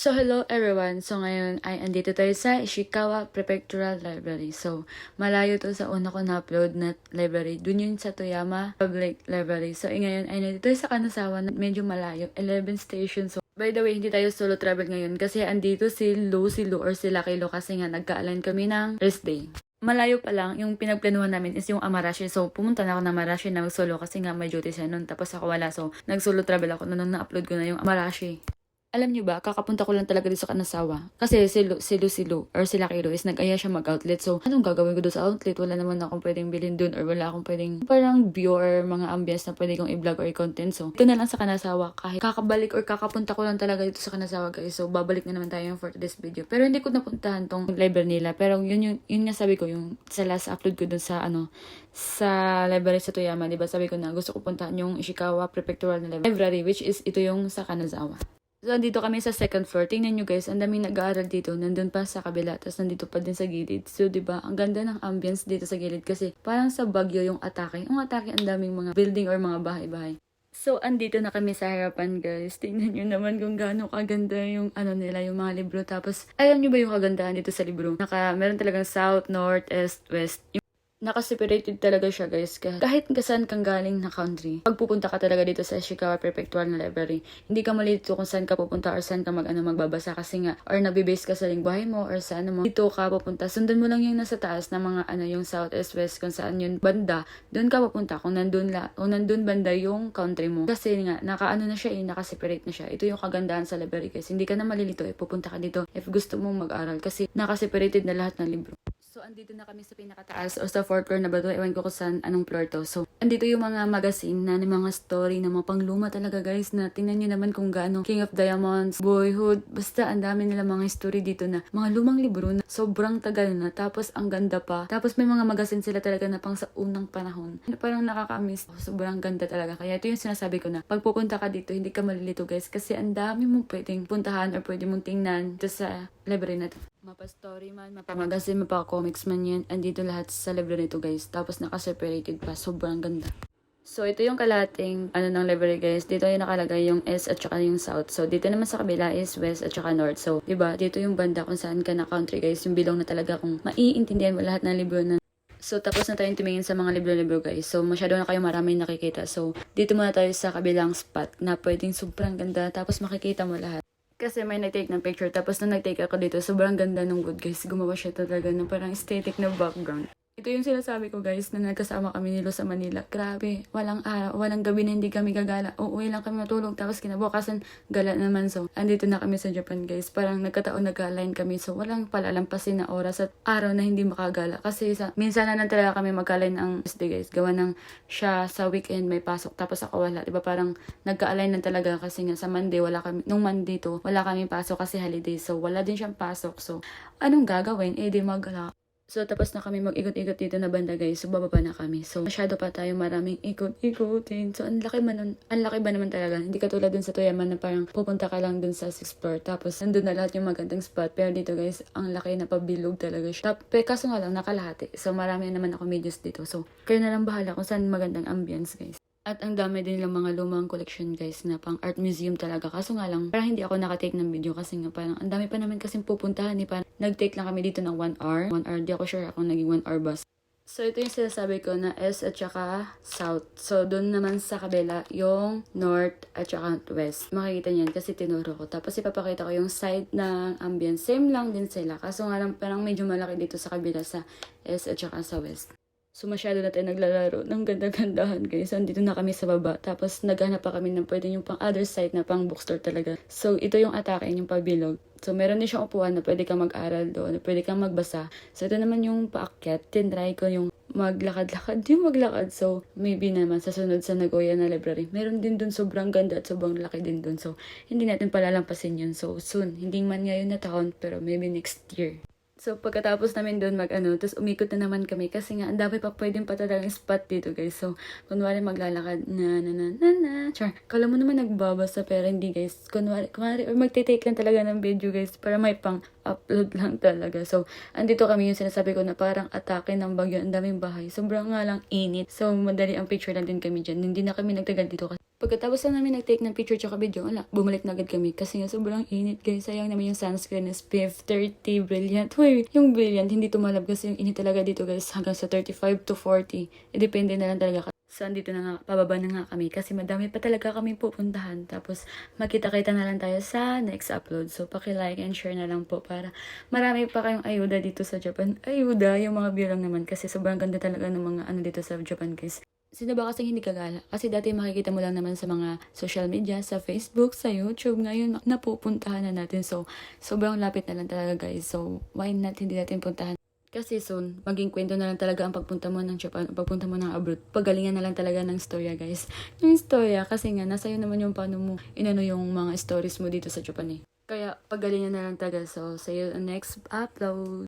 So, hello everyone. So, ngayon ay andito tayo sa Ishikawa Prefectural Library. So, malayo to sa una ko na-upload na library. Dun yun sa Toyama Public Library. So, ngayon ay nandito tayo sa Kanazawa na medyo malayo. 11 stations. So, by the way, hindi tayo solo travel ngayon kasi andito si Lu or si Lucky Lu kasi nga nagka-align kami ng rest day. Malayo pa lang, yung pinagplanuhan namin is yung Amarashi. So, pumunta na ako ng Amarashi na mag-solo kasi nga may duty siya nun. Tapos ako wala. So, nag-solo travel ako nung na-upload ko na yung Amarashi. Alam niyo ba, kakapunta ko lang talaga dito sa Kanazawa. Kasi si Lu or si Lucky Lu is nag-aya siya mag-outlet. So, anong gagawin ko doon sa outlet? Wala naman akong pwedeng bilhin doon or wala akong pwedeng parang view or mga ambience na pwede kong i-vlog or i-content. So, ito na lang sa Kanazawa. Kahit kakabalik or kakapunta ko lang talaga dito sa Kanazawa, guys. So, babalik na naman tayo for this video. Pero hindi ko napuntahan tong library nila. Pero yun nga sabi ko, yung sa last upload ko doon sa sa library sa Toyama, diba? Sabi ko na gusto ko puntahan yung Ishikawa Prefectural Library, which is ito yung sa Kanazawa. So, dito kami sa second floor. Tingnan nyo guys, ang daming nag-aaral dito. Nandun pa sa kabila, tapos nandito pa din sa gilid. So, diba, ang ganda ng ambience dito sa gilid kasi parang sa Baguio yung atake. Yung atake, ang daming mga building or mga bahay-bahay. So, andito na kami sa harapan guys. Tingnan nyo naman kung gaano kaganda yung nila, yung mga libro. Tapos, alam nyo ba yung kagandahan dito sa libro? Meron talagang south, north, east, west. Naka-separated talaga siya guys. Kahit saan kang galing na country, pag pupunta ka talaga dito sa Ishikawa Prefectural Library, hindi ka malilito kung saan ka pupunta or saan ka magbabasa kasi nga, or nabibase ka sa lingwahe mo or sa mo. Dito ka pupunta, sundan mo lang yung nasa taas na mga yung south, east, west, kung saan yung banda, doon ka pupunta kung nandun banda yung country mo. Kasi nga, na siya naka-separate na siya. Ito yung kagandahan sa library guys. Hindi ka na malilito pupunta ka dito if gusto mong mag-aral kasi naka-separated na lahat ng libro. So, andito na kami sa pinakataas o sa fourth floor na ba ito? Ewan ko kung saan, anong floor to. So, andito yung mga magazine na mga story na mga pangluma talaga guys na tingnan nyo naman kung gaano. King of Diamonds, Boyhood, basta ang dami nila mga story dito na mga lumang libro na sobrang tagal na. Tapos, ang ganda pa. Tapos, may mga magazine sila talaga na pang sa unang panahon. Parang nakaka-miss. Sobrang ganda talaga. Kaya ito yung sinasabi ko na pag pupunta ka dito, hindi ka malilito guys. Kasi ang dami mong pwedeng puntahan or pwede mong tingnan dito sa library na to. Mapa-story man, mapa-magazine, mapa-comics man yan. Andito lahat sa library nito guys. Tapos naka-separated pa. Sobrang ganda. So, ito yung kalating ng library guys. Dito yung nakalagay yung S at saka yung South. So, dito naman sa kabila is West at saka North. So, diba? Dito yung banda kung saan ka na country guys. Yung bilong na talaga kung maiintindihan mo lahat ng libro na. So, tapos na tayong tumingin sa mga libro-libro guys. So, masyado na kayo maraming nakikita. So, dito muna tayo sa kabilang spot na pwedeng sobrang ganda. Tapos makikita mo lahat. Kasi may nag-take ng picture. Tapos nung nag-take ako dito, sobrang ganda ng wood guys. Gumawa siya talaga ng parang aesthetic na background. Ito yung sinasabi ko guys na nagkasama kami nilo sa Manila. Grabe, walang araw, walang gabi na hindi kami gagala. Uuwi lang kami matulog tapos kinabukasan gala naman. So, andito na kami sa Japan guys. Parang nagkataon nag-align kami. So, walang palalampasin na oras at araw na hindi makagala. Kasi minsan na talaga kami mag-align ang day guys. Gawa ng siya sa weekend may pasok tapos ako wala. Diba parang nagka-align na talaga kasi nga sa Monday wala kami. Nung Monday to, wala kami pasok kasi holiday. So, wala din siyang pasok. So, anong gagawin? Di magala. So, tapos na kami mag-ikot-ikot dito na banda guys. So, bababa na kami. So, masyado pa tayo maraming ikot-ikotin. So, ang laki ba naman talaga. Hindi katulad dun sa Toyama na parang pupunta ka lang dun sa 6th floor. Tapos, nandun na lahat yung magandang spot. Pero dito guys, ang laki na pabilog talaga siya. Kaso nga lang, nakalahati. So, marami naman ako videos dito. So, kayo na lang bahala kung saan magandang ambience guys. At ang dami din lang mga lumang collection guys na pang art museum talaga. Kaso nga lang, parang hindi ako nakatake ng video kasi nga parang ang dami pa naman kasing pupuntahan. Parang nag-take lang kami dito ng 1 hour. 1 hour, di ako sure akong naging 1 hour bus. So, ito yung sinasabi ko na S at saka South. So, doon naman sa kabila, yung North at saka West. Makikita niyan kasi tinuro ko. Tapos, ipapakita ko yung side ng ambience. Same lang din sila. Kaso nga lang, parang medyo malaki dito sa kabila sa S at saka sa West. So, masyado na tayo naglalaro ng ganda-gandahan guys. So, andito na kami sa baba. Tapos, naghanap pa kami ng pwede yung pang other side na pang bookstore talaga. So, ito yung atake, yung pabilog. So, meron din siyang upuan na pwede kang mag-aral doon, na pwede kang magbasa. So, ito naman yung paakyat. Tinry ko yung maglakad-lakad. Yung maglakad. So, maybe naman sa sunod sa Nagoya na library. Meron din doon sobrang ganda at sobrang laki din doon. So, hindi natin palalampasin yun. So, soon. Hindi man ngayon na taon, pero maybe next year. So, pagkatapos namin doon tapos umikot na naman kami kasi nga, ang dami pa pwedeng patalagang spot dito, guys. So, kunwari maglalakad, char. Kala mo naman nagbabasa, pero hindi, guys. Kunwari, or magte-take lang talaga ng video, guys, para may pang-upload lang talaga. So, andito kami yung sinasabi ko na parang atake ng bagyo, ang daming bahay. Sobrang nga lang init. So, madali ang picture lang din kami dyan. Hindi na kami nagtagal dito kasi Pagkatapos lang namin nag-take ng picture tsaka video, wala, bumalik na agad kami. Kasi nga sobrang init guys. Sayang naman yung sunscreen is PF30 Brilliant. Uy, yung Brilliant, hindi tumalab kasi yung init talaga dito guys. Hanggang sa 35 to 40. Depende na lang talaga. So, andito na nga, pababa na nga kami. Kasi madami pa talaga kami pupuntahan. Tapos, magkita-kita na lang tayo sa next upload. So, paki-like and share na lang po para marami pa kayong ayuda dito sa Japan. Ayuda, yung mga view lang naman. Kasi sobrang ganda talaga ng mga ano dito sa Japan guys. Sino ba kasing hindi kagala? Kasi dati makikita mo lang naman sa mga social media, sa Facebook, sa YouTube. Ngayon, napupuntahan na natin. So, sobrang lapit na lang talaga guys. So, why not hindi natin puntahan? Kasi soon, maging kwento na lang talaga ang pagpunta mo ng Japan o pagpunta mo ng abroad. Pagalingan na lang talaga ng storya guys. Yung storya, kasi nga, nasa iyo naman yung paano mo inano yung mga stories mo dito sa Japan eh. Kaya, pagalingan na lang talaga. So, see you on next upload.